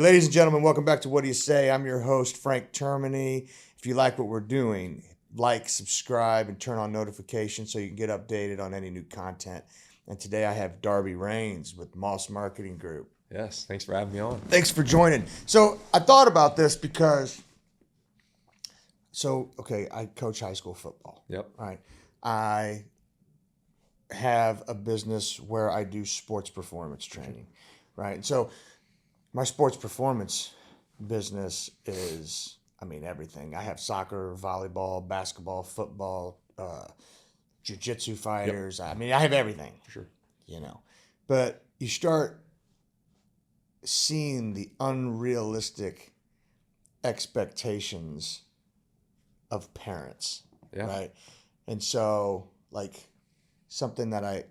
ladies and gentlemen, welcome back to What Do You Say? I'm your host, Frank Termini. If you like what we're doing, like, subscribe, and turn on notifications so you can get updated on any new content. And today I have Darby Rains with Moss Marketing Group. Yes, thanks for having me on. Thanks for joining. So I thought about this because, I coach high school football. Yep. Right. I have a business where I do sports performance training. Right. So my sports performance business is, everything. I have soccer, volleyball, basketball, football, jiu-jitsu fighters. Yep. I have everything. Sure. But you start seeing the unrealistic expectations of parents. Yeah. Right. And so, something that I,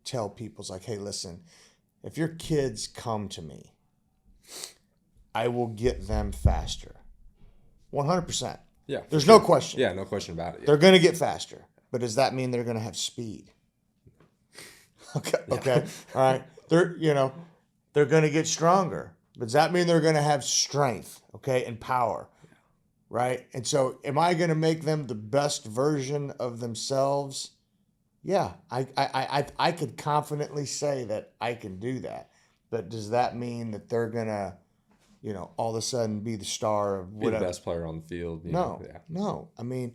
tell people is hey, listen, if your kids come to me, I will get them faster. 100%. Yeah. There's no question. Yeah, no question about it. Yeah. They're going to get faster. But does that mean they're going to have speed? Okay. Yeah. Okay. All right. They're going to get stronger. But does that mean they're going to have strength, and power? Yeah. Right? And so am I going to make them the best version of themselves? Yeah, I could confidently say that I can do that. But does that mean that they're going to, all of a sudden be the star of whatever? Be the best player on the field. No. And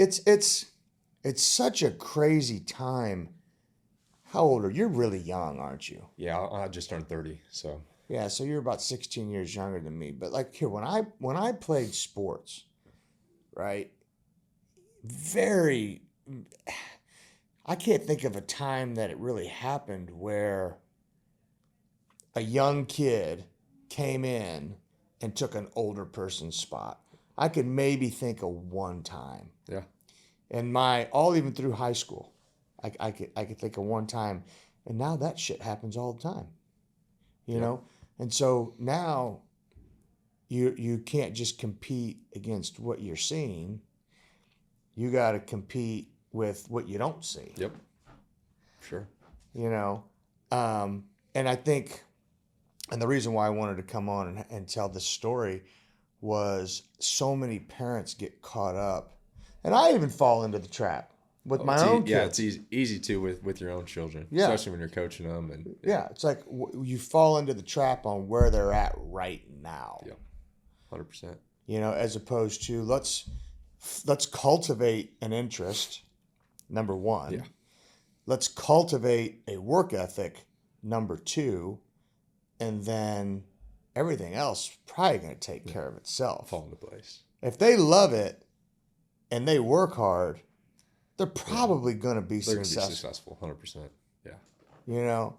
it's such a crazy time. How old are you? You're really young, aren't you? Yeah, I just turned 30, so. Yeah, so you're about 16 years younger than me. But when I played sports, right? I can't think of a time that it really happened where a young kid came in and took an older person's spot. I could maybe think of one time. Yeah. And even through high school, I could think of one time, and now that shit happens all the time. You know? And so now you can't just compete against what you're seeing. You got to compete with what you don't see. Yep. Sure. And I think, and the reason why I wanted to come on and tell this story was so many parents get caught up, and I even fall into the trap with my own kids. Yeah, it's easy to with your own children, especially when you're coaching them. And yeah, it's you fall into the trap on where they're at right now. Yep, 100%. As opposed to let's cultivate an interest. Number one. Yeah. Let's cultivate a work ethic. Number two. And then everything else probably going to take care of itself. Fall into place. If they love it and they work hard, they're probably going to be successful. They're going to be successful, 100%. Yeah.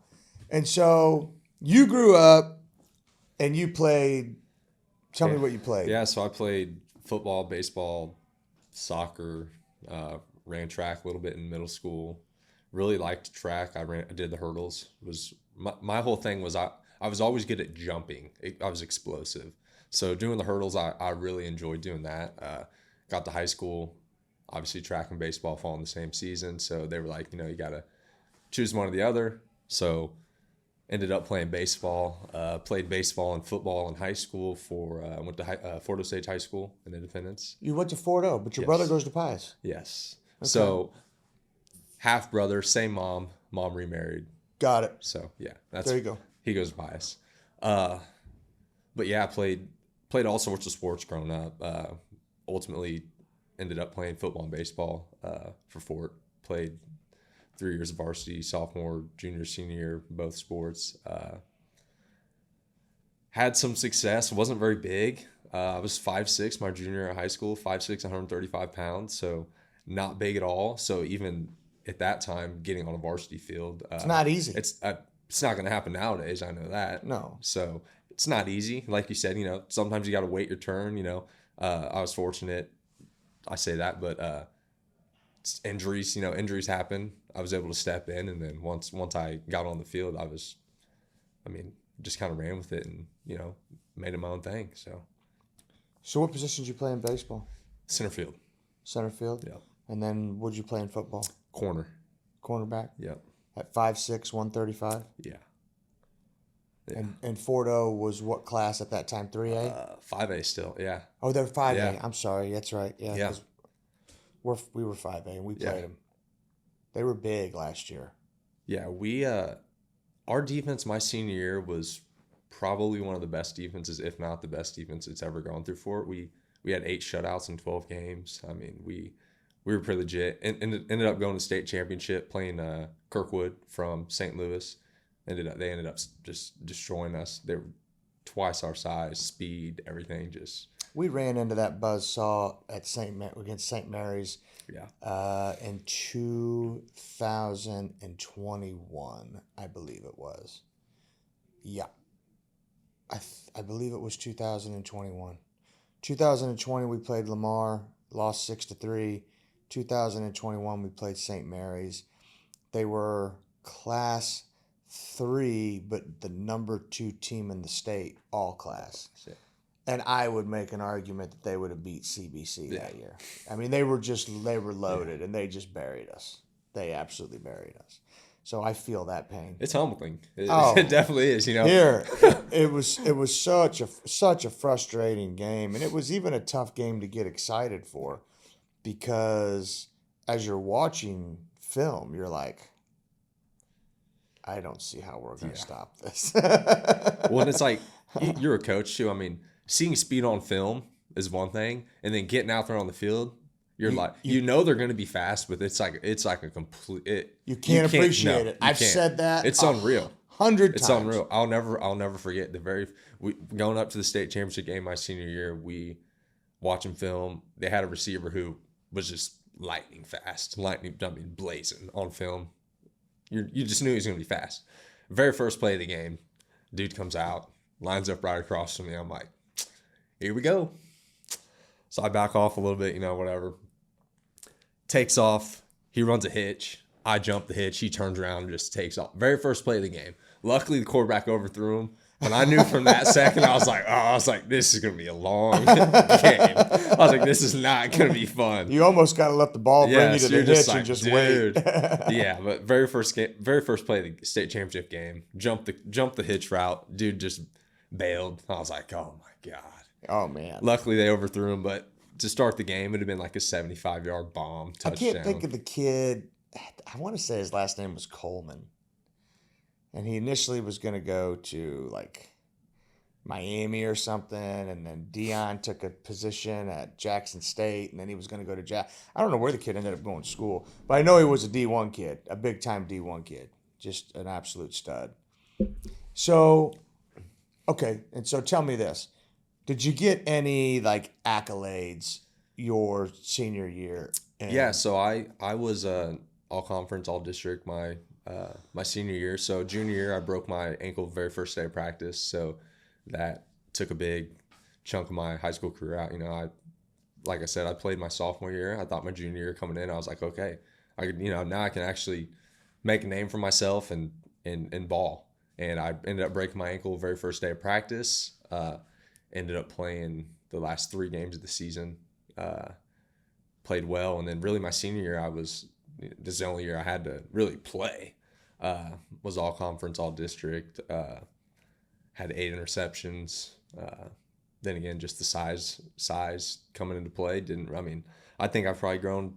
And so you grew up and you played. Tell me what you played. Yeah, so I played football, baseball, soccer, ran track a little bit in middle school. Really liked track. I did the hurdles. My whole thing was I was always good at jumping. I was explosive. So doing the hurdles, I really enjoyed doing that. Got to high school, obviously track and baseball fall in the same season. So they were like, you got to choose one or the other. So ended up playing baseball. Played baseball and football in high school went to Fort Osage High School in Independence. You went to Fort O, but your brother goes to Pius. Yes. Okay. So half brother, same mom remarried. Got it. So yeah, there you go. He goes to Pius. But yeah, I played all sorts of sports growing up. Ultimately ended up playing football and baseball for Fort. Played 3 years of varsity, sophomore, junior, senior year, both sports. Had some success. Wasn't very big. I was 5'6", my junior year of high school, 5'6", 135 pounds. So not big at all. So even at that time, getting on a varsity field. It's not easy. It's not going to happen nowadays. I know that. No. So it's not easy. Like you said, sometimes you got to wait your turn. I was fortunate. I say that, but injuries, injuries happen. I was able to step in, and then once I got on the field, just kind of ran with it and made it my own thing. So what positions you play in baseball? Center field. Center field. Yeah. And then what'd you play in football? Corner. Cornerback. Yep. At 5'6", 135. Yeah. Yeah. And Fordo was what class at that time? 3A? 5A still. Yeah. Oh, they're 5A. Yeah. I'm sorry. That's right. Yeah. Yeah. 'Cause we were 5A and we Yeah. played them. They were big last year. Yeah. Our defense my senior year was probably one of the best defenses, if not the best defense it's ever gone through for it. We had 8 shutouts in 12 games. I mean, we were pretty legit. And ended up going to state championship playing Kirkwood from St. Louis. They ended up just destroying us. They were twice our size, speed, everything. Just We ran into that buzzsaw at against St. Mary's yeah. in 2021, I believe it was. Yeah. I believe it was 2021. 2020 we played Lamar, lost 6-3. 2021 we played St. Mary's. They were class 3, but the number 2 team in the state, all class. Shit. And I would make an argument that they would have beat CBC Yeah. that year. I mean, they were loaded and they just buried us. They absolutely buried us. So I feel that pain. It's humbling. Oh. It definitely is, you know. Here, it was such a frustrating game, and it was even a tough game to get excited for, because as you're watching film, you're like, I don't see how we're going to stop this. Well, and it's like you're a coach too. I mean, seeing speed on film is one thing, and then getting out there on the field, you know they're going to be fast, but it's like a complete. You can't appreciate it. I've said that. It's unreal. 100 times. It's unreal. I'll never forget going up to the state championship game my senior year. We watching film. They had a receiver who was just lightning fast, blazing on film. You just knew he was going to be fast. Very first play of the game, dude comes out, lines up right across from me. I'm like, here we go. So I back off a little bit, whatever. Takes off. He runs a hitch. I jump the hitch. He turns around and just takes off. Very first play of the game. Luckily, the quarterback overthrew him. And I knew from that second, I was like, this is going to be a long game. I was like, this is not going to be fun. You almost got to let the ball bring you to the hitch and just wait. Yeah, but very first play of the state championship game, jumped the hitch route. Dude just bailed. I was like, oh my God. Oh man. Luckily they overthrew him, but to start the game, it'd have been like a 75-yard bomb touchdown. I can't think of the kid. I want to say his last name was Coleman. And he initially was going to go to like Miami or something, and then Dion took a position at Jackson State, and then he was going to go to I don't know where the kid ended up going to school, but I know he was a D1 kid, a big-time D1 kid, just an absolute stud. So, okay, and so tell me this. Did you get any like accolades your senior year? Yeah, so I was all conference, all district my senior year. So junior year, I broke my ankle very first day of practice. So that took a big chunk of my high school career out. Like I said, I played my sophomore year. I thought my junior year coming in, I was like, okay, I could, now I can actually make a name for myself and ball. And I ended up breaking my ankle very first day of practice. Ended up playing the last 3 games of the season. Played well, and then really my senior year, this is the only year I had to really play. Was all conference, all district. Had 8 interceptions. Then again, just the size coming into play I think I've probably grown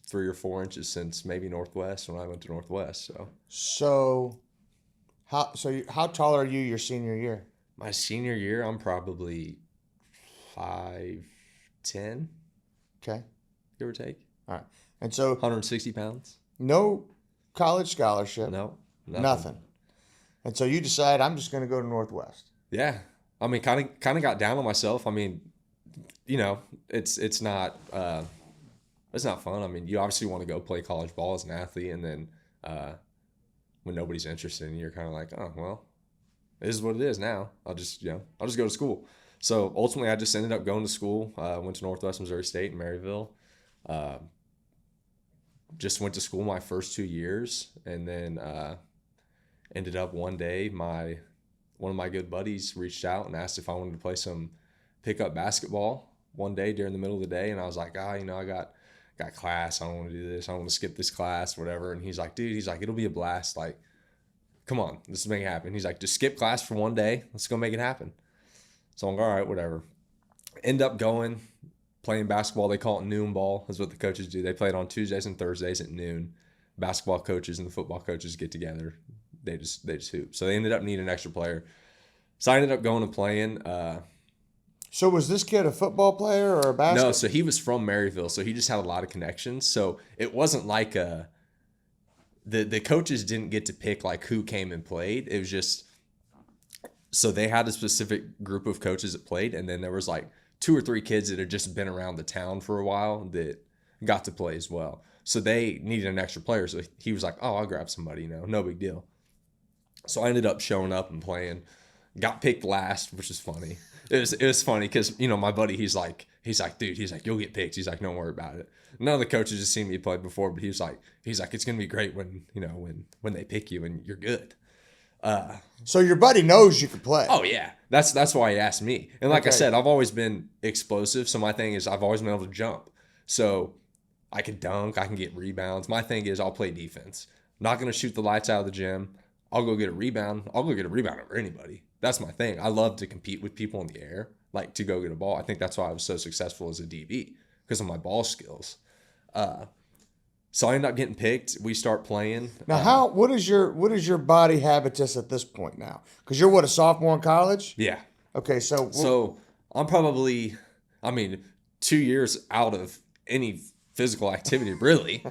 3 or 4 inches since maybe Northwest when I went to Northwest. So how tall are you your senior year? My senior year, I'm probably 5'10", Okay. give or take. All right. And so 160 pounds. no college scholarship. No, Nothing. And so you decide, I'm just going to go to Northwest. Yeah, I mean, kind of got down on myself. I mean, it's not fun. I mean, you obviously want to go play college ball as an athlete, and then when nobody's interested in you, you're kind of like, oh well, this is what it is now. I'll just go to school. So ultimately, I just ended up going to school. Went to Northwest Missouri State in Maryville. Just went to school my first 2 years, and then ended up one day one of my good buddies reached out and asked if I wanted to play some pickup basketball one day during the middle of the day, and I was like, I got class. I don't want to do this. I don't want to skip this class, whatever. And he's like, dude, it'll be a blast. Like, come on, let's make it happen. He's like, just skip class for one day. Let's go make it happen. So I'm like, all right, whatever. End up going, playing basketball. They call it noon ball, is what the coaches do. They play it on Tuesdays and Thursdays at noon. Basketball coaches and the football coaches get together. They just hoop. So they ended up needing an extra player. So I ended up going and playing. So was this kid a football player or a basketball? No, so he was from Maryville, so he just had a lot of connections. So it wasn't like the coaches didn't get to pick like who came and played. It was just, so they had a specific group of coaches that played, and then there was like 2 or 3 kids that had just been around the town for a while that got to play as well. So they needed an extra player. So he was like, oh, I'll grab somebody, no big deal. So I ended up showing up and playing. Got picked last, which is funny. It was funny because, my buddy, he's like, dude, you'll get picked. He's like, don't worry about it. None of the coaches have seen me play before, but he's like, it's gonna be great when they pick you and you're good. So your buddy knows you can play. Oh yeah, that's why he asked me. And like I Okay. said, I've always been explosive. So my thing is, I've always been able to jump. So I can dunk, I can get rebounds. My thing is, I'll play defense. Not gonna shoot the lights out of the gym. I'll go get a rebound. I'll go get a rebound over anybody. That's my thing. I love to compete with people in the air, like to go get a ball. I think that's why I was so successful as a DB, because of my ball skills. So I end up getting picked. We start playing. Now, what is your body habitus at this point now? Because you're a sophomore in college? Yeah. Okay, so So I'm probably, 2 years out of any physical activity, really.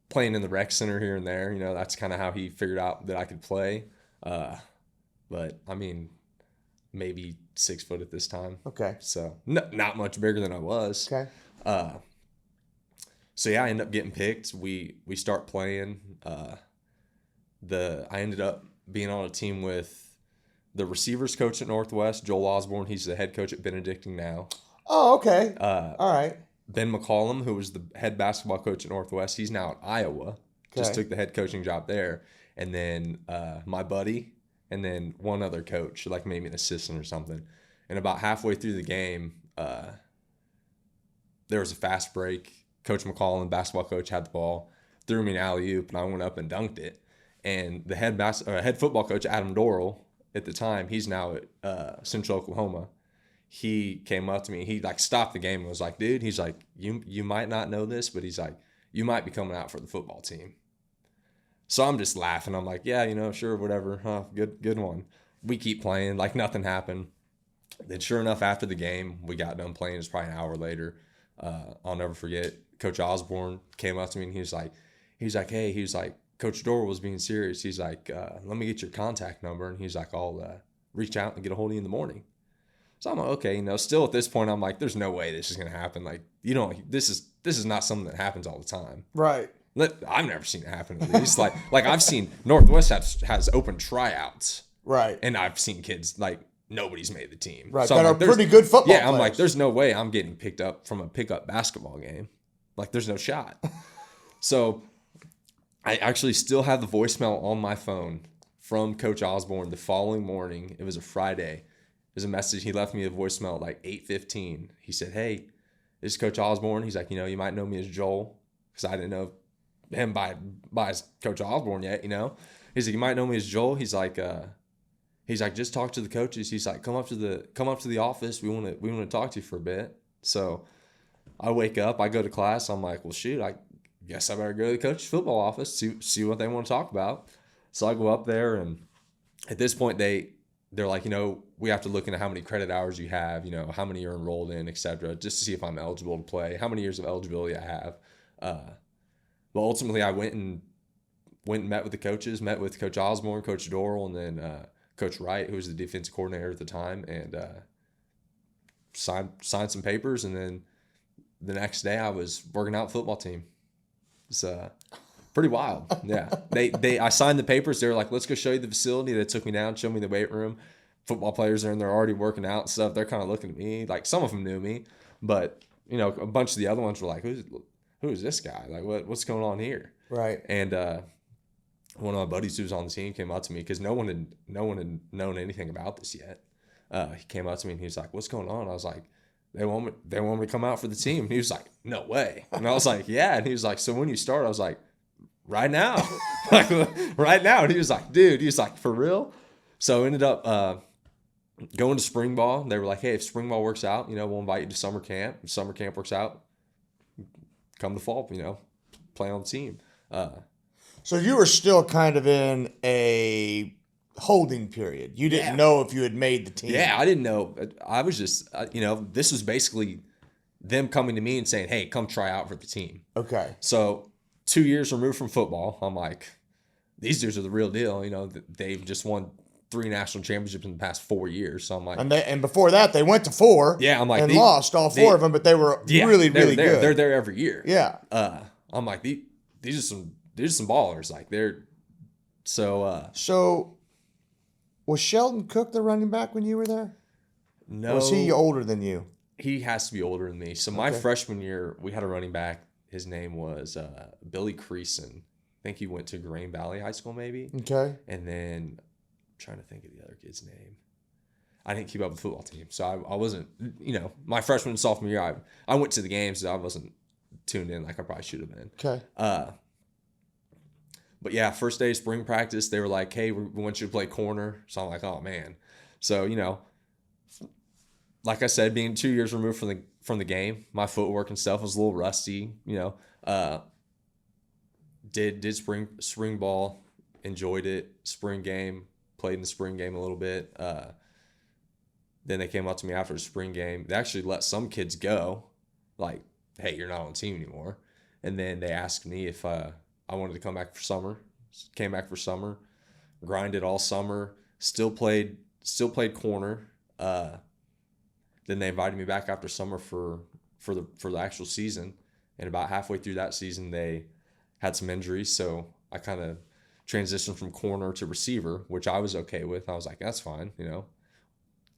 Playing in the rec center here and there, that's kind of how he figured out that I could play. But maybe 6 foot at this time. okay, So not much bigger than I was. okay, So yeah, I ended up getting picked. We start playing. I ended up being on a team with the receivers coach at Northwest, Joel Osborne. He's the head coach at Benedictine now. oh, okay, all right, Ben McCollum, who was the head basketball coach at Northwest, he's now at Iowa. Just Okay. took the head coaching job there. And then my buddy, and then one other coach, like maybe an assistant or something. And about halfway through the game, there was a fast break. Coach McCollum, basketball coach, had the ball, threw me an alley-oop, and I went up and dunked it. And the head football coach, Adam Dorrell, at the time, he's now at Central Oklahoma. He came up to me. He stopped the game and was like, dude, he's like, you might not know this, but he's like, you might be coming out for the football team. So I'm just laughing. I'm like, yeah, sure, whatever. Huh, good one. We keep playing like nothing happened. Then sure enough, after the game, we got done playing. It was probably an hour later. I'll never forget. Coach Osborne came up to me and he was like, hey, he was like, Coach Dorrell was being serious. He's like, let me get your contact number. And he's like, I'll reach out and get a hold of you in the morning. So I'm like, okay, still at this point, I'm like, there's no way this is going to happen. Like, this is not something that happens all the time. right, I've never seen it happen at least. like I've seen Northwest has open tryouts, right, and I've seen kids nobody's made the team. right. So That I'm are like, pretty good football. yeah, I'm like, players. there's no way I'm getting picked up from a pickup basketball game. Like, there's no shot. So I actually still have the voicemail on my phone from Coach Osborne the following morning. It was a Friday. There's a message. He left me a voicemail at like 8:15. He said, hey, this is Coach Osborne. He's like, you might know me as Joel, because I didn't know him by his Coach Osborne yet, He's like, you might know me as Joel. He's like, just talk to the coaches. He's like, come up to the office. We want to talk to you for a bit. So I wake up, I go to class. I'm like, well, shoot, I guess I better go to the coach's football office, see what they want to talk about. So I go up there, and at this point they're like, we have to look into how many credit hours you have, how many you're enrolled in, etc., just to see if I'm eligible to play, how many years of eligibility I have. But ultimately, I went and met with the coaches, met with Coach Osborne, Coach Dorrell, and then Coach Wright, who was the defensive coordinator at the time, and signed some papers. And then the next day, I was working out with the football team. It's pretty wild. Yeah, I signed the papers. They were like, let's go show you the facility. They took me down, showed me the weight room. Football players are in there already working out and stuff. They're kind of looking at me. Like, some of them knew me, but a bunch of the other ones were like, who is this guy? Like, what's going on here? right. And one of my buddies who was on the team came up to me, because no one had known anything about this yet. He came up to me and he was like, what's going on? I was like, they want me to come out for the team. And he was like, no way. And I was like, yeah. And he was like, so when you start? I was like, right now. Like, right now. And he was like, dude, for real? So ended up going to spring ball. They were like, hey, if spring ball works out, we'll invite you to summer camp. If summer camp works out, come to fall, play on the team. So you were still kind of in a holding period. You didn't know if you had made the team. Yeah, I didn't know. I was just, this was basically them coming to me and saying, hey, come try out for the team. Okay. So 2 years removed from football, I'm like, these dudes are the real deal. They've just won 3 national championships in the past 4 years. So I'm like, and before that they went to 4. Yeah, I'm like, and lost all 4 of them, but they were really good. They're there every year. Yeah. I'm like, these are some ballers. Like they're so. So was Sheldon Cook the running back when you were there? No. Or was he older than you? He has to be older than me. So my freshman year, we had a running back. His name was Billy Creason. I think he went to Green Valley High School, maybe. Okay. And then I'm trying to think of the other kid's name. I didn't keep up with the football team, so I wasn't. My freshman and sophomore year, I went to the games. I wasn't tuned in like I probably should have been. Okay. But yeah, first day of spring practice, they were like, hey, we want you to play corner. So I'm like, oh man. So, like I said, being 2 years removed from the game, my footwork and stuff was a little rusty, did spring ball, enjoyed it, spring game, played in the spring game a little bit. Then they came up to me after the spring game. They actually let some kids go, like, hey, you're not on the team anymore. And then they asked me if I wanted to come back for summer. Came back for summer, grinded all summer, still played corner. Then they invited me back after summer for the actual season. And about halfway through that season, they had some injuries. So I kind of transitioned from corner to receiver, which I was okay with. I was like, that's fine.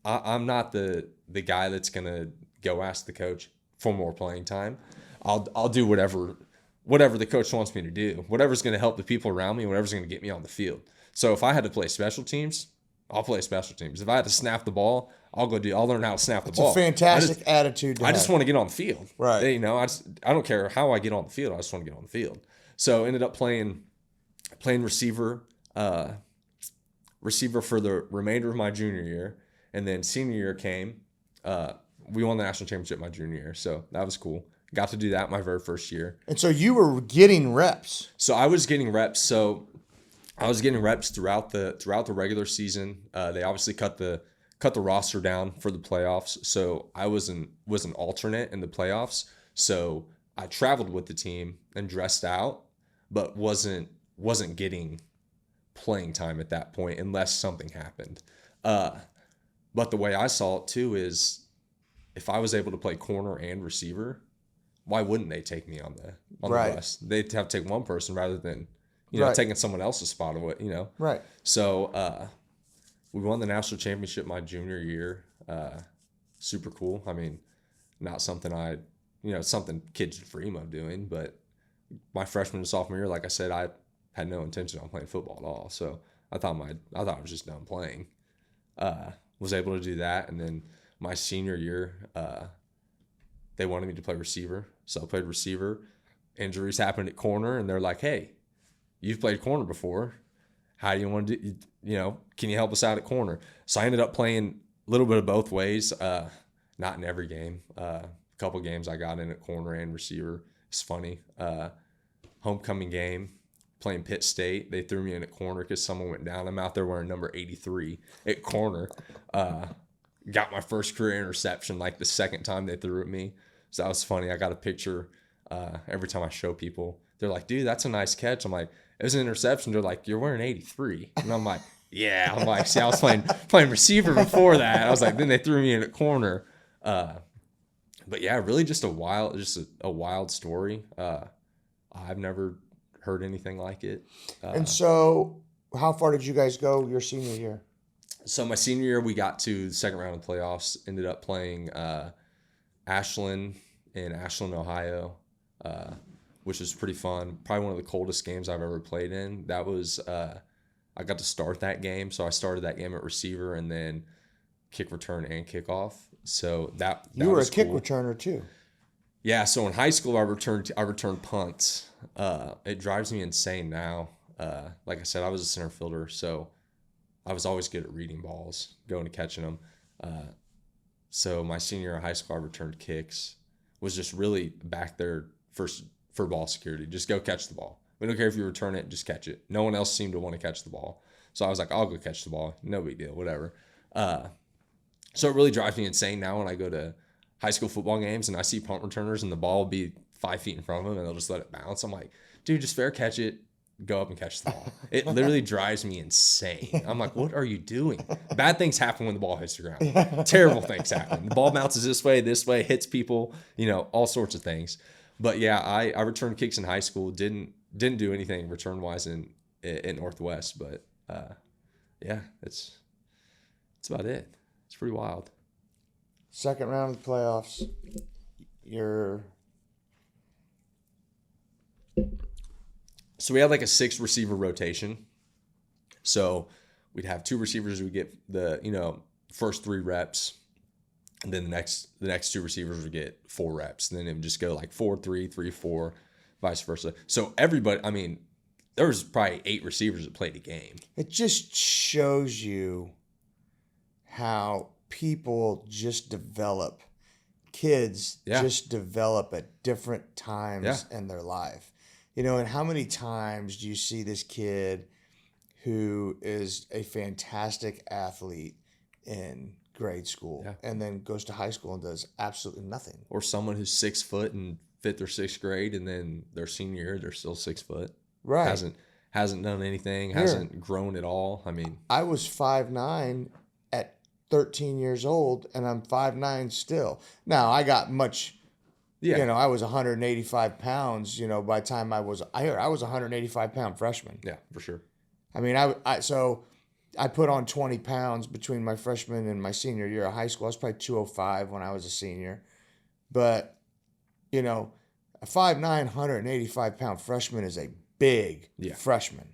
I'm not the guy that's going to go ask the coach for more playing time. I'll do whatever the coach wants me to do, whatever's going to help the people around me, whatever's going to get me on the field. So if I had to play special teams, I'll play special teams. If I had to snap the ball, I'll learn how to snap the ball. It's a fantastic attitude to have. I just want to get on the field. Right. I don't care how I get on the field. I just want to get on the field. So ended up playing receiver for the remainder of my junior year. And then senior year came. We won the national championship my junior year. So that was cool. Got to do that my very first year. And so you were getting reps. So I was getting reps. So I was getting reps throughout the regular season. They obviously cut the roster down for the playoffs. So I was an alternate in the playoffs. So I traveled with the team and dressed out, but wasn't getting playing time at that point unless something happened. But the way I saw it too is if I was able to play corner and receiver, why wouldn't they take me on the bus? They'd have to take one person rather than taking someone else's spot or what. Right. So we won the national championship my junior year. Super cool. I mean, not something something kids dream of doing, but my freshman and sophomore year, like I said, I had no intention on playing football at all. So I thought I was just done playing. Was able to do that, and then my senior year, they wanted me to play receiver, so I played receiver. Injuries happened at corner, and they're like, "Hey, you've played corner before. How do you want to do? Can you help us out at corner?" So I ended up playing a little bit of both ways. Not in every game. A couple games I got in at corner and receiver. It's funny. Homecoming game, playing Pitt State. They threw me in at corner because someone went down. I'm out there wearing number 83 at corner. Got my first career interception like the second time they threw at me. So that was funny. I got a picture every time I show people. They're like, dude, that's a nice catch. I'm like, it was an interception. They're like, you're wearing 83. And I'm like, yeah. I'm like, see, I was playing receiver before that. I was like, then they threw me in at corner. But yeah, really just a wild story. I've never heard anything like it. And so how far did you guys go your senior year? So my senior year, we got to the second round of the playoffs, ended up playing Ashland in Ashland, Ohio, which was pretty fun. Probably one of the coldest games I've ever played in. That was, I got to start that game. So I started that game at receiver and then kick return and kickoff. So that you were was a kick cool. returner too. Yeah, so in high school, I returned punts. It drives me insane now. Like I said, I was a center fielder, so I was always good at reading balls, going and catching them. Uh, so my senior year of high school, I returned kicks. Was just really back there for ball security. Just go catch the ball. We don't care if you return it, just catch it. No one else seemed to want to catch the ball, so I was like, I'll go catch the ball. No big deal, whatever. Uh, so it really drives me insane now when I go to high school football games and I see punt returners and the ball will be 5 feet in front of them and they'll just let it bounce. I'm like, dude, just fair catch it, go up and catch the ball. It literally drives me insane. I'm like, what are you doing? Bad things happen when the ball hits the ground. Terrible things happen. The ball bounces this way, hits people, all sorts of things. But yeah, I returned kicks in high school. Didn't do anything return wise in Northwest, but yeah, it's about it. It's pretty wild. Second round of the playoffs. So we had like a 6 receiver rotation. So we'd have 2 receivers who would get the first 3 reps, and then the next 2 receivers would get 4 reps, and then it would just go like 4-3, 3-4, vice versa. So everybody, I mean, there was probably 8 receivers that played a game. It just shows you how people just develop. Kids just develop at different times in their life. And how many times do you see this kid who is a fantastic athlete in grade school and then goes to high school and does absolutely nothing? Or someone who's 6 foot in 5th or 6th grade, and then their senior year, they're still 6 foot. Right. Hasn't done anything, hasn't grown at all. I mean, I was 5'9" at 13 years old, and I'm 5'9" still. Now, I got much... Yeah. I was 185 pounds, by the time I was a 185-pound freshman. Yeah, for sure. I mean, so I put on 20 pounds between my freshman and my senior year of high school. I was probably 205 when I was a senior. But, a 5'9", 185-pound freshman is a big freshman.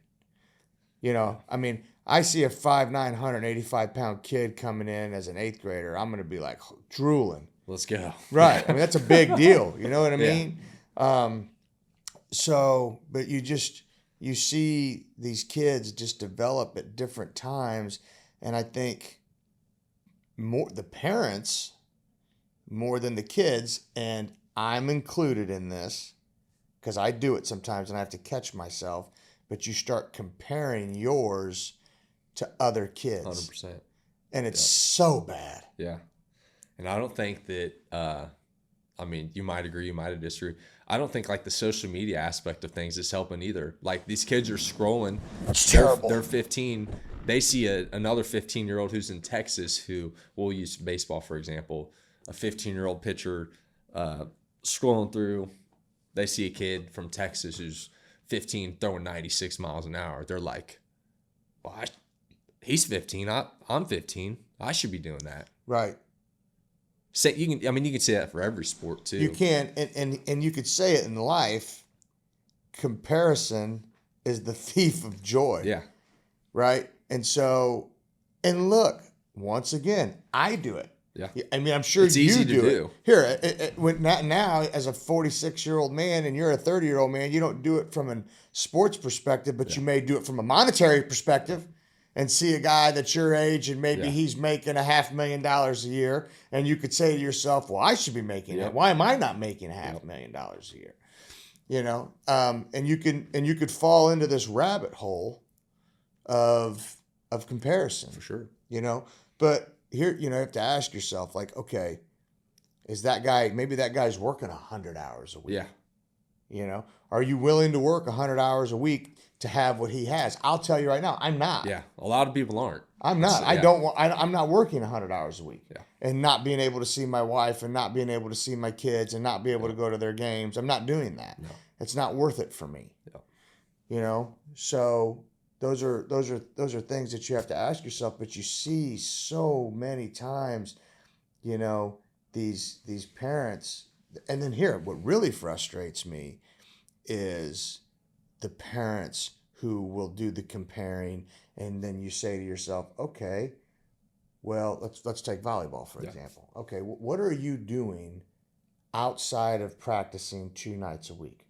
I mean, I see a 5'9", 185-pound kid coming in as an 8th grader. I'm going to be like drooling. Let's go. Right. I mean, that's a big deal. You know what I mean? But you see these kids just develop at different times. And I think the parents more than the kids, and I'm included in this because I do it sometimes and I have to catch myself, but you start comparing yours to other kids. 100%. And it's so bad. Yeah. And I don't think that, you might agree, you might disagree. I don't think like the social media aspect of things is helping either. Like these kids are scrolling. It's terrible. They're 15. They see another 15-year-old who's in Texas who, we'll use baseball, for example, a 15-year-old pitcher scrolling through. They see a kid from Texas who's 15 throwing 96 miles an hour. They're like, well, he's 15. I'm 15. I should be doing that. Right. You can say that for every sport too. You can, and you could say it in life. Comparison is the thief of joy. Yeah. Right. And so, and look, once again, I do it. Yeah. I mean, I'm sure it's easy to do. Here, now as a 46-year-old man and you're a 30-year-old man, you don't do it from a sports perspective, but you may do it from a monetary perspective. And see a guy that's your age and maybe he's making $500,000 a year, and you could say to yourself, "Well, I should be making that. Why am I not making $500,000 a year?" And you could fall into this rabbit hole of comparison for sure. But here you have to ask yourself, like, okay, is that guy maybe that guy's working 100 hours a week? Yeah. Are you willing to work 100 hours a week to have what he has? I'll tell you right now, I'm not. Yeah, a lot of people aren't. I'm not. I'm not working 100 hours a week. Yeah. And not being able to see my wife and not being able to see my kids and not be able to go to their games. I'm not doing that. No. It's not worth it for me. Yeah. So those are things that you have to ask yourself. But you see so many times, these parents. And then here, what really frustrates me is the parents who will do the comparing, and then you say to yourself, okay, well, let's take volleyball, for example. Okay, what are you doing outside of practicing 2 nights a week?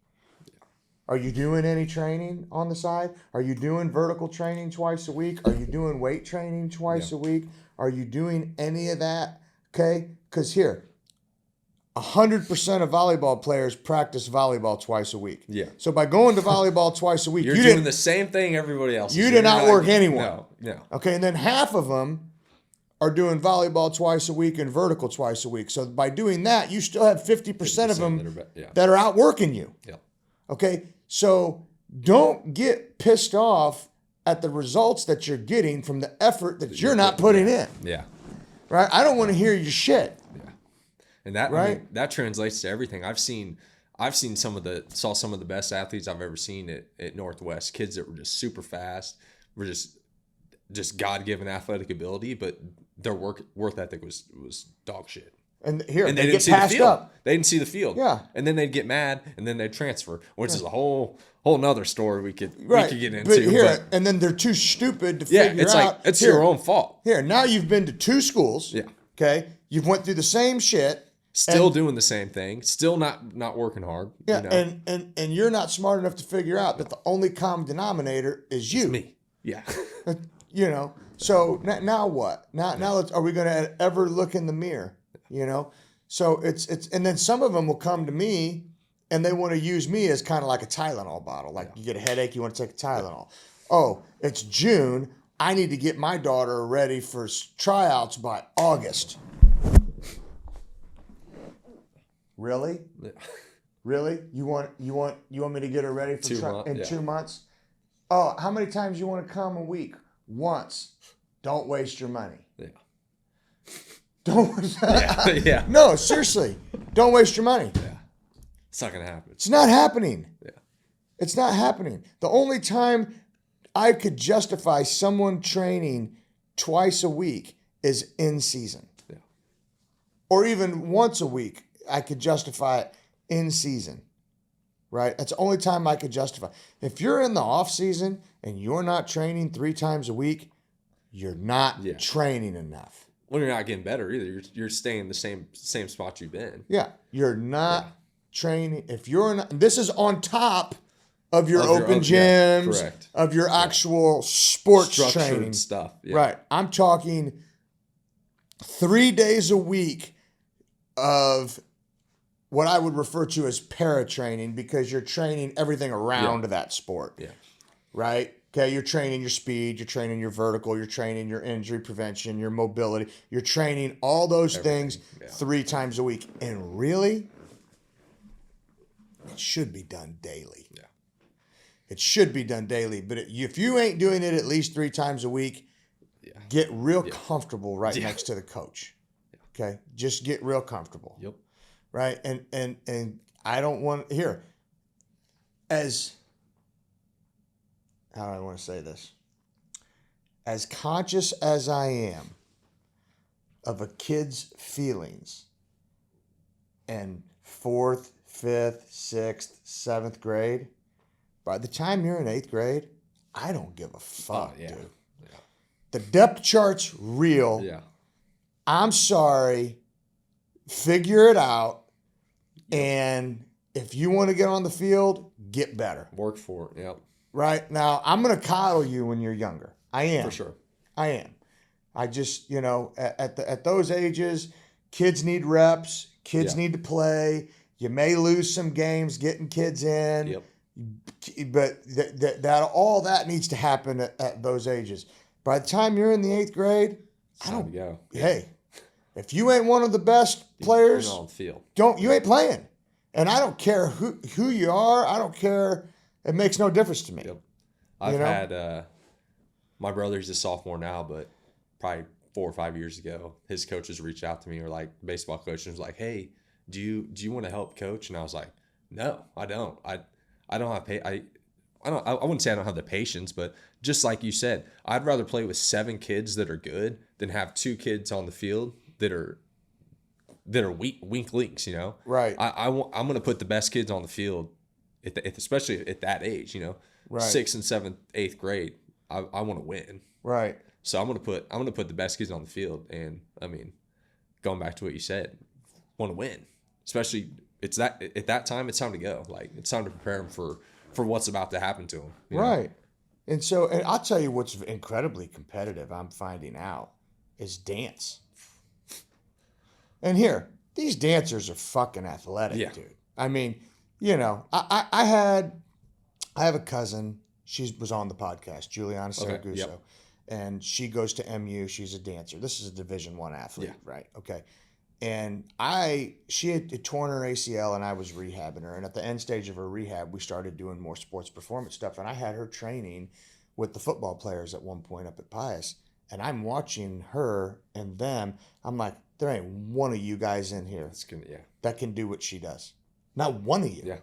Are you doing any training on the side? Are you doing vertical training twice a week? Are you doing weight training twice a week? Are you doing any of that? Okay? Because here, 100% of volleyball players practice volleyball twice a week. Yeah. So by going to volleyball twice a week, You're doing the same thing everybody else is. You did not work anyone. No. Okay, and then half of them are doing volleyball twice a week and vertical twice a week. So by doing that, you still have 50% of them that are outworking you. Yeah. Okay, so don't get pissed off at the results that you're getting from the effort that you're not putting in. Yeah. Right? I don't want to hear your shit. Yeah. And that, right? I mean, that translates to everything. I've seen some of the best athletes I've ever seen at Northwest. Kids that were just super fast, were just God-given athletic ability, but their work ethic was dog shit. And here, and they didn't get see the passed field. up. They didn't see the field. Yeah. And then they'd get mad, and then they'd transfer, which is a whole nother story we could get into. But here, and then they're too stupid to figure it's out. like it's your own fault. Here, now you've been to 2 schools. Yeah. Okay, you've went through the same shit. Still doing the same thing. Still not working hard. Yeah, you know? and you're not smart enough to figure out that the only common denominator is you. It's me. Yeah. You know. So now what? Now are we going to ever look in the mirror? You know. So it's and then some of them will come to me and they want to use me as kind of like a Tylenol bottle. Like you get a headache, you want to take a Tylenol. Oh, it's June. I need to get my daughter ready for tryouts by August. Really? Yeah. Really? You want me to get her ready for in 2 months? Oh, how many times you want to come a week? Once. Don't waste your money. Yeah. Don't. Yeah. No, seriously. Don't waste your money. Yeah. It's not gonna happen. It's not happening. Yeah. It's not happening. The only time I could justify someone training twice a week is in season. Yeah. Or even once a week, I could justify it in season. Right? That's the only time I could justify. If you're in the off season and you're not training 3 times a week, you're not training enough. Well, you're not getting better either. You're staying in the same spot you've been. Yeah, you're not training. If you're not, this is on top of your open gyms, of your actual sports training stuff. Yeah. Right. I'm talking 3 days a week of what I would refer to as para training, because you're training everything around that sport. Yeah. Right? Okay, you're training your speed, you're training your vertical, you're training your injury prevention, your mobility. You're training all those things 3 times a week. And really, it should be done daily. Yeah. It should be done daily. But if you ain't doing it at least 3 times a week, get real comfortable next to the coach. Okay? Just get real comfortable. Yep. Right? And I don't want, here, as... how do I want to say this? As conscious as I am of a kid's feelings in 4th, 5th, 6th, 7th grade, by the time you're in 8th grade, I don't give a fuck, dude. Yeah. The depth chart's real. Yeah. I'm sorry. Figure it out. And if you want to get on the field, get better. Work for it. Yep. Right? Now, I'm going to coddle you when you're younger. I am. For sure. I am. I just, at those ages, kids need reps. Kids need to play. You may lose some games getting kids in. Yep. But that all that needs to happen at those ages. By the time you're in the 8th grade, I don't go. Hey, if you ain't one of the best players, you're on the field. You ain't playing. And I don't care who you are. I don't care. It makes no difference to me. Yep. I've had my brother's a sophomore now, but probably 4 or 5 years ago, his coaches reached out to me, or like baseball coach, and was like, "Hey, do you want to help coach?" And I was like, "No, I don't. I don't have I wouldn't say I don't have the patience, but just like you said, I'd rather play with 7 kids that are good than have 2 kids on the field that are weak links. Right. I'm going to put the best kids on the field, especially at that age. Right. 6th and 7th, 8th grade. I want to win. Right. So I'm going to put the best kids on the field, and I mean, going back to what you said, want to win. especially it's that at that time, it's time to go. Like it's time to prepare them for what's about to happen to them. Right. And so, and I'll tell you what's incredibly competitive, I'm finding out, is dance. And here, these dancers are fucking athletic, dude. I mean, I have a cousin. She was on the podcast, Juliana Saraguso, yep. and she goes to MU. She's a dancer. This is a Division I athlete, right? Okay. And she had torn her ACL, and I was rehabbing her. And at the end stage of her rehab, we started doing more sports performance stuff. And I had her training with the football players at one point up at Pius. And I'm watching her and them. I'm like, there ain't one of you guys in here that can do what she does. Not one of you. Yeah.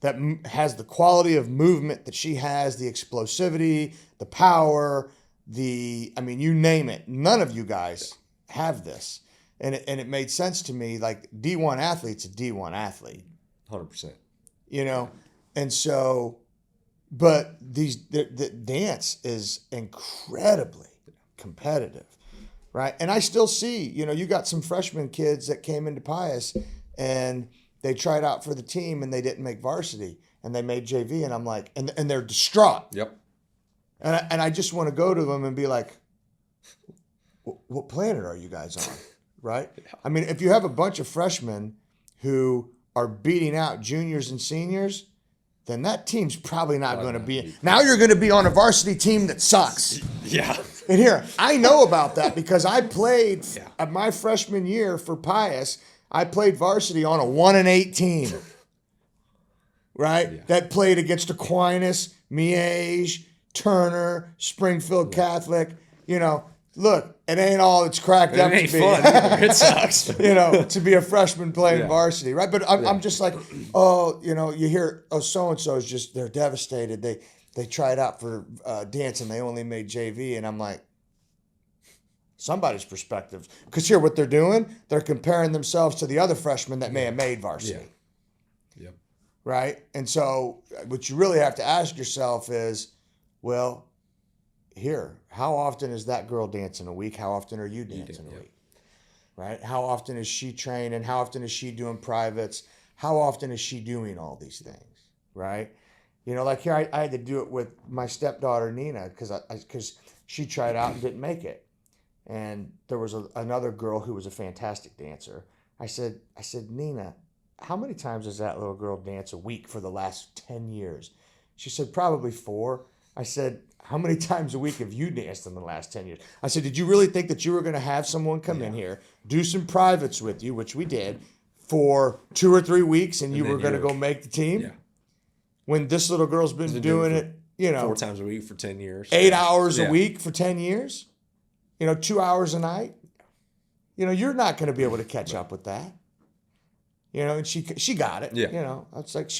That has the quality of movement that she has, the explosivity, the power, you name it. None of you guys have this. And it made sense to me, like D1 athlete's a D1 athlete. 100%. And so, but the dance is incredibly competitive, right? And I still see, you got some freshman kids that came into Pius and they tried out for the team and they didn't make varsity and they made JV, and I'm like, and they're distraught. Yep. And I just want to go to them and be like, what planet are you guys on? Right? Yeah. I mean, if you have a bunch of freshmen who are beating out juniors and seniors, then that team's probably not going to be. Now you're going to be on a varsity team that sucks. Yeah. And here, I know about that because I played my freshman year for Pius. I played varsity on a 1-8 team, right? Yeah. That played against Aquinas, Miege, Turner, Springfield Catholic. Look, it ain't all it's cracked up to be. It ain't fun. It sucks. To be a freshman playing varsity, right? But I'm just like, you hear, so-and-so's just, they're devastated. They tried out for dance and they only made JV. And I'm like, somebody's perspective. Because here, what they're doing, they're comparing themselves to the other freshmen that may have made varsity. Yeah. Yep. Right? And so what you really have to ask yourself is, well, here, how often is that girl dancing a week? How often are you dancing a week? Right? How often is she training? How often is she doing privates? How often is she doing all these things? Right? Like here, I had to do it with my stepdaughter, Nina, because she tried out and didn't make it. And there was another girl who was a fantastic dancer. I said, Nina, how many times does that little girl dance a week for the last 10 years? She said, probably 4. I said, how many times a week have you danced in the last 10 years? I said, did you really think that you were going to have someone come in here, do some privates with you, which we did, for 2 or 3 weeks, and you were going to go make the team? Yeah. When this little girl's been doing it, 4 times a week for 10 years. 8 hours a week for 10 years. 2 hours a night. You're not going to be able to catch up with that. And she got it. Yeah. It's like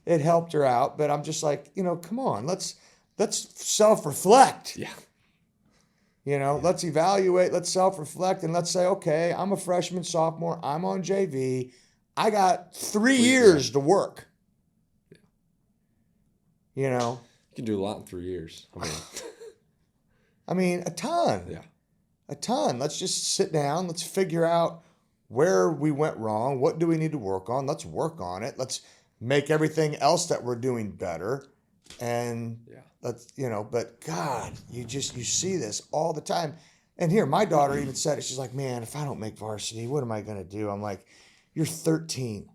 it helped her out, but I'm just like, come on, let's self-reflect. Yeah. Let's evaluate, let's self-reflect, and let's say, okay, I'm a freshman, sophomore, I'm on JV. I got 3 years to work. You can do a lot in 3 years. I mean, a ton. Yeah. A ton. Let's just sit down. Let's figure out where we went wrong. What do we need to work on? Let's work on it. Let's make everything else that we're doing better. And let's, but God, you see this all the time. And here, my daughter even said it. She's like, man, if I don't make varsity, what am I going to do? I'm like, you're 13.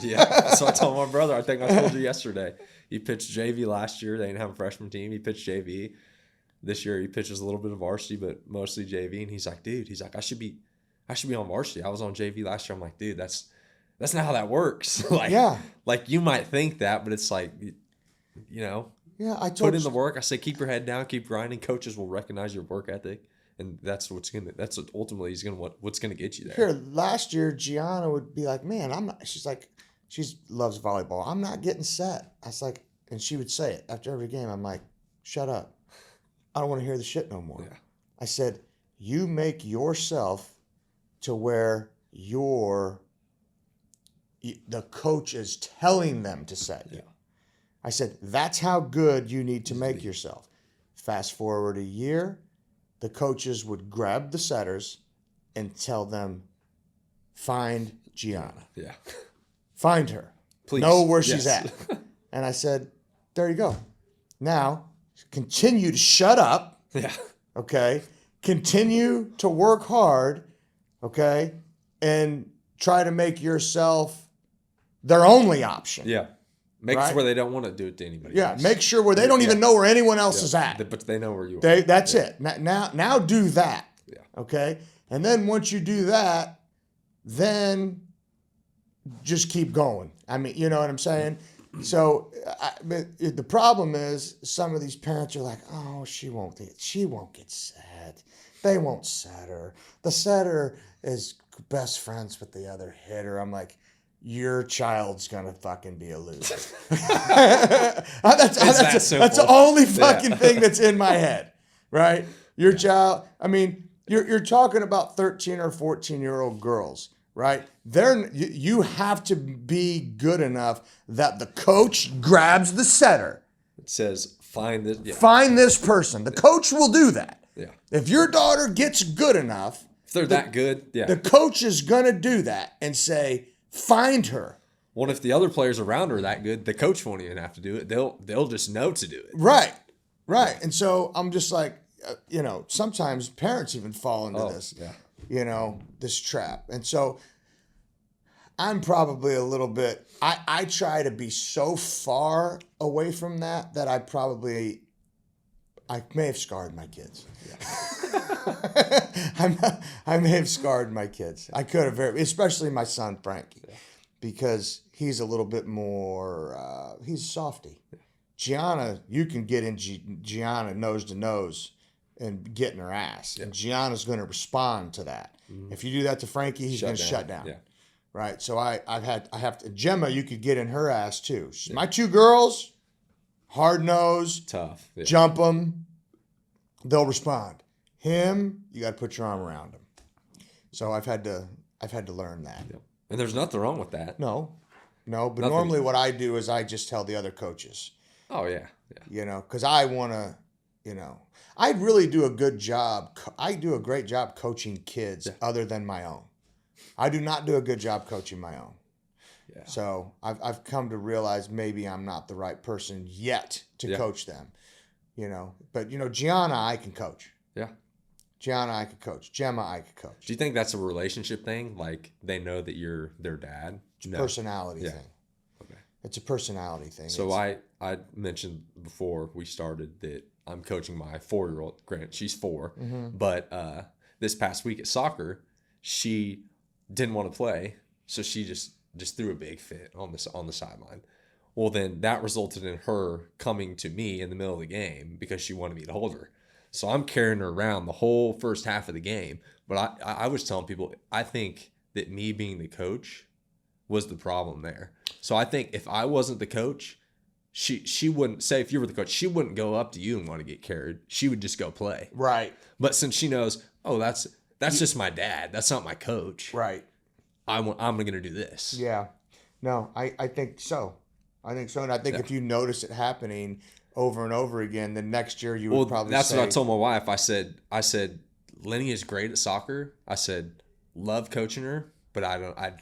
Yeah. So I told my brother, I think I told you yesterday, he pitched JV last year. They didn't have a freshman team. He pitched JV. This year he pitches a little bit of varsity, but mostly JV. And he's like, dude, I should be on varsity. I was on JV last year. I'm like, dude, that's not how that works. Like you might think that, but it's like, I put in the work. I say, keep your head down, keep grinding. Coaches will recognize your work ethic, and that's ultimately what's gonna get you there. Here, last year Gianna would be like, man, I'm not. She's like, she loves volleyball. I'm not getting set. I was like, and she would say it after every game. I'm like, shut up. I don't want to hear the shit no more. Yeah. I said, you make yourself to where the coach is telling them to set you. I said, that's how good you need to make yourself. Fast forward a year, the coaches would grab the setters and tell them, find Gianna. Yeah. Find her. Please. Know where she's Yes. at. And I said, there you go. Now, continue to shut up, Yeah. okay? Continue to work hard, okay? And try to make yourself their only option. Yeah. Make Right? it where they don't want to do it to anybody Yeah, else. make sure where they don't even know where anyone else is at. But they know where you are. That's it. Now do that. Yeah. Okay? And then once you do that, then just keep going. I mean, you know what I'm saying? So but the problem is some of these parents are like, oh, she won't get set. They won't set her. The setter is best friends with the other hitter. I'm like, your child's gonna fucking be a loser. That's the only fucking thing that's in my head, right? Your child. I mean, you're talking about 13 or 14-year-old girls, right? You have to be good enough that the coach grabs the setter. It says find this. Yeah. Find this person. The coach will do that. Yeah. If your daughter gets good enough, If they're that good, yeah. the coach is gonna do that and say, find her. Well, if the other players around her are that good, the coach won't even have to do it. They'll just know to do it. Right. And so I'm just like, sometimes parents even fall into this, this trap. And so I'm probably a little bit, I try to be so far away from that I may have scarred my kids. Yeah. I may have scarred my kids. I could have, especially my son, Frankie, because he's a little bit more, he's a softy. Gianna, you can get in Gianna nose to nose and get in her ass. And Gianna's going to respond to that. Mm-hmm. If you do that to Frankie, he's going to shut down. Yeah. Right. So I have to, Gemma, you could get in her ass too. My two girls, hard nosed, tough, jump them, they'll respond. Him, you got to put your arm around him. So I've had to learn that. Yep. And there's nothing wrong with that. No, but normally what I do is I just tell the other coaches. Oh yeah. Because I want to, I really do a good job. I do a great job coaching kids other than my own. I do not do a good job coaching my own. Yeah. So I've come to realize maybe I'm not the right person yet to coach them, But Gianna, I can coach. Yeah. Gianna, I could coach. Gemma, I could coach. Do you think that's a relationship thing? Like they know that you're their dad? It's a personality thing. Okay. It's a personality thing. So I mentioned before we started that I'm coaching my 4-year-old. Granted, she's 4, but this past week at soccer, she didn't want to play, so she just threw a big fit on the sideline. Well, then that resulted in her coming to me in the middle of the game because she wanted me to hold her. So I'm carrying her around the whole first half of the game. But I was telling people, I think that me being the coach was the problem there. So I think if I wasn't the coach, she wouldn't, say if you were the coach, she wouldn't go up to you and want to get carried. She would just go play. Right. But since she knows, oh, that's just my dad. That's not my coach. Right. I'm going to do this. Yeah. No, I think so. And I think if you notice it happening over and over again, then next year you would probably that's what I told my wife. I said, Lenny is great at soccer. I said, love coaching her, but I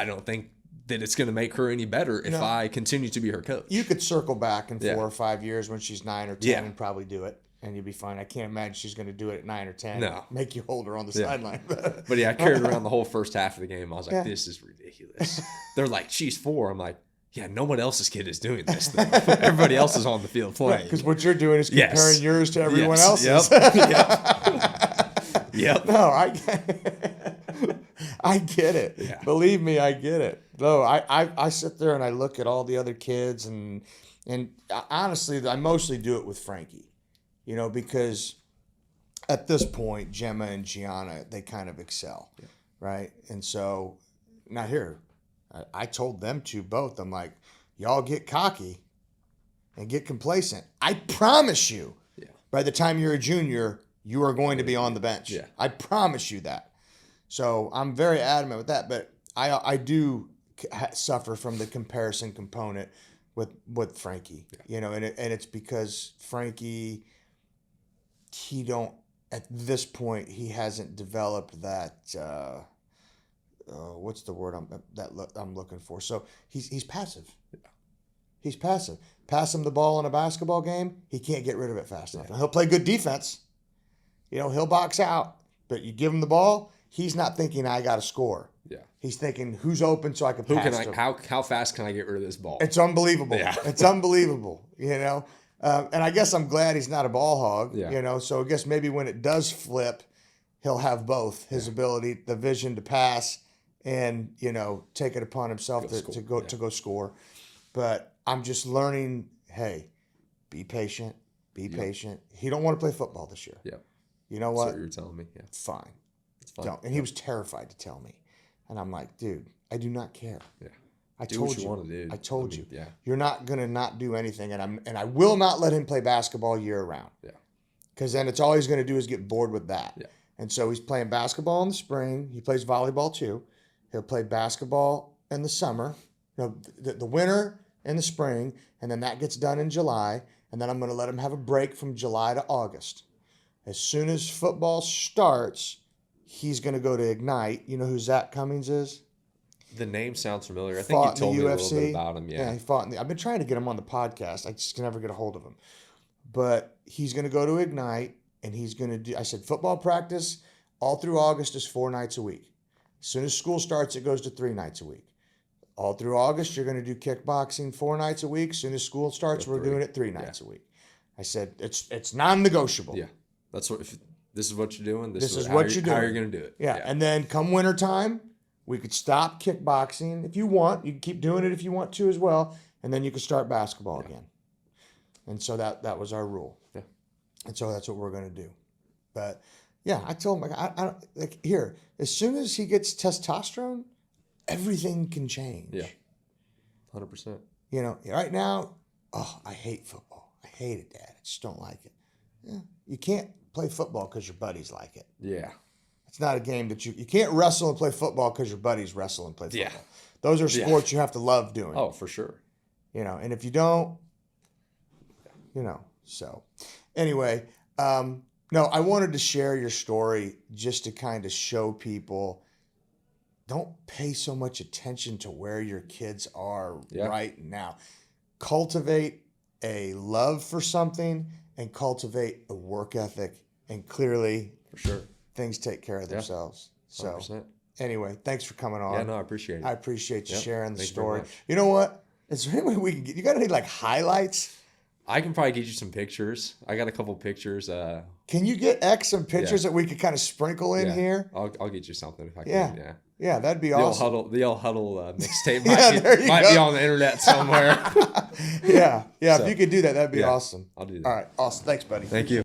don't think that it's going to make her any better if I continue to be her coach. You could circle back in 4 or 5 years when she's 9 or 10 and probably do it. And you'll be fine. I can't imagine she's going to do it at 9 or 10. No. Make you hold her on the sideline. But I carried around the whole first half of the game. I was like, this is ridiculous. They're like, she's 4. I'm like, yeah, no one else's kid is doing this, though. Everybody else is on the field playing. Because what you're doing is comparing yours to everyone else's. Yep. No, I get it. Yeah. Believe me, I get it. Though I sit there and I look at all the other kids and honestly, I mostly do it with Frankie. Because at this point, Gemma and Gianna, they kind of excel, right? And so, now here, I told them to both. I'm like, y'all get cocky and get complacent. I promise you, by the time you're a junior, you are going to be on the bench. Yeah. I promise you that. So I'm very adamant with that. But I do suffer from the comparison component with Frankie, and it's because Frankie, at this point, he hasn't developed that what's the word I'm looking for? So he's passive. He's passive. Pass him the ball in a basketball game, he can't get rid of it fast enough. He'll play good defense. He'll box out, but you give him the ball, he's not thinking I got to score. Yeah. He's thinking who's open so I can pass him. How fast can I get rid of this ball? It's unbelievable. Yeah. It's unbelievable. And I guess I'm glad he's not a ball hog. Yeah. So I guess maybe when it does flip, he'll have both his ability, the vision to pass, and take it upon himself to go score. But I'm just learning. Hey, be patient. Be patient. He don't want to play football this year. Yeah. You know what? That's what you're telling me. Yeah. Fine. It's fine. Don't. And he was terrified to tell me, and I'm like, dude, I do not care. Yeah. I Do told what you you. want to do. I told you. Yeah. You're not gonna not do anything, and I will not let him play basketball year round. Yeah. Because then it's all he's gonna do is get bored with that. Yeah. And so he's playing basketball in the spring. He plays volleyball too. He'll play basketball in the summer, the winter and the spring, and then that gets done in July. And then I'm gonna let him have a break from July to August. As soon as football starts, he's gonna go to Ignite. You know who Zach Cummings is? The name sounds familiar. I think you told me a little bit about him. Yeah. He fought I've been trying to get him on the podcast. I just can never get a hold of him. But he's going to go to Ignite, and he's going to do, I said, football practice all through August is 4 nights a week. As soon as school starts, it goes to 3 nights a week. All through August, you're going to do kickboxing 4 nights a week. As soon as school starts, we're doing it 3 nights a week. I said, it's non-negotiable. Yeah. That's what, if this is what you're doing. This is what you're doing. How you're going to do it. Yeah. And then come wintertime, we could stop kickboxing if you want. You can keep doing it if you want to as well. And then you can start basketball again. And so that was our rule. Yeah. And so that's what we're going to do. But yeah, I told him, I don't, like, here, as soon as he gets testosterone, everything can change. Yeah. 100%. Right now, I hate football. I hate it, Dad. I just don't like it. Yeah. You can't play football because your buddies like it. Yeah. It's not a game that you can't wrestle and play football because your buddies wrestle and play football. Yeah. Those are sports you have to love doing. Oh, for sure. And if you don't, so anyway, no, I wanted to share your story just to kind of show people, don't pay so much attention to where your kids are right now. Cultivate a love for something and cultivate a work ethic, and clearly, for sure, things take care of themselves. 100%. So anyway, thanks for coming on. Yeah, no, I appreciate it. I appreciate you sharing the Thank you story. very much. You know what? Is there any way we can get, you got any like highlights? I can probably get you some pictures. I got a couple pictures. Can you get some pictures that we could kind of sprinkle in here? I'll get you something if I can. Yeah. Yeah, that'd be the awesome. The old huddle mixtape might be on the internet somewhere. yeah. If you could do that, that'd be awesome. I'll do that. All right. Awesome. Thanks, buddy. Thank you.